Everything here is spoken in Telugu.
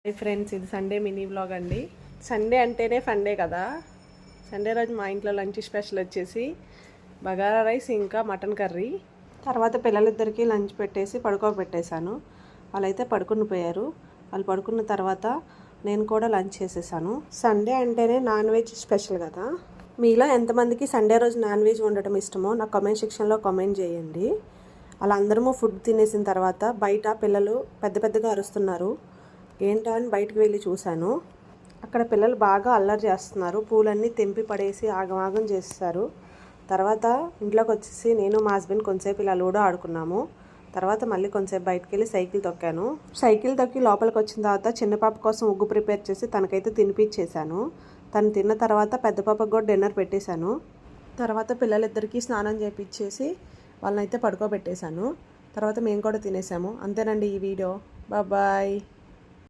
హాయ్ ఫ్రెండ్స్, ఇది సండే మినీ వ్లాగ్ అండి. సండే అంటేనే ఫండే కదా. సండే రోజు మా ఇంట్లో లంచ్ స్పెషల్ వచ్చేసి బగారా రైస్ ఇంకా మటన్ కర్రీ. తర్వాత పిల్లలిద్దరికీ లంచ్ పెట్టేసి పడుకోబెట్టేశాను. వాళ్ళైతే పడుకుని పోయారు. వాళ్ళు పడుకున్న తర్వాత నేను కూడా లంచ్ చేసేసాను. సండే అంటేనే నాన్ వెజ్ స్పెషల్ కదా. మీలో ఎంతమందికి సండే రోజు నాన్ వెజ్ వండటం ఇష్టమో నాకు కామెంట్ సెక్షన్లో కామెంట్ చేయండి. అలా అందరము ఫుడ్ తినేసిన తర్వాత బయట పిల్లలు పెద్దగా అరుస్తున్నారు. ఏంటో అని బయటకు వెళ్ళి చూశాను. అక్కడ పిల్లలు బాగా అల్లరి చేస్తున్నారు. పూలన్నీ తెంపి పడేసి ఆగమాగం చేస్తారు. తర్వాత ఇంట్లోకి వచ్చేసి నేను మా హస్బెండ్ కొంతసేపు ఇలా లూడో ఆడుకున్నాము. తర్వాత మళ్ళీ కొంతసేపు బయటకు వెళ్ళి సైకిల్ తొక్కాను. సైకిల్ తొక్కి లోపలికి వచ్చిన తర్వాత చిన్న పాప కోసం ఉగ్గు ప్రిపేర్ చేసి తనకైతే తినిపించేశాను. తను తిన్న తర్వాత పెద్ద పాపకు కూడా డిన్నర్ పెట్టేశాను. తర్వాత పిల్లలిద్దరికీ స్నానం చేయించేసి వాళ్ళనైతే పడుకోబెట్టేశాను. తర్వాత మేము కూడా తినేసాము. అంతేనండి ఈ వీడియో. బాయ్.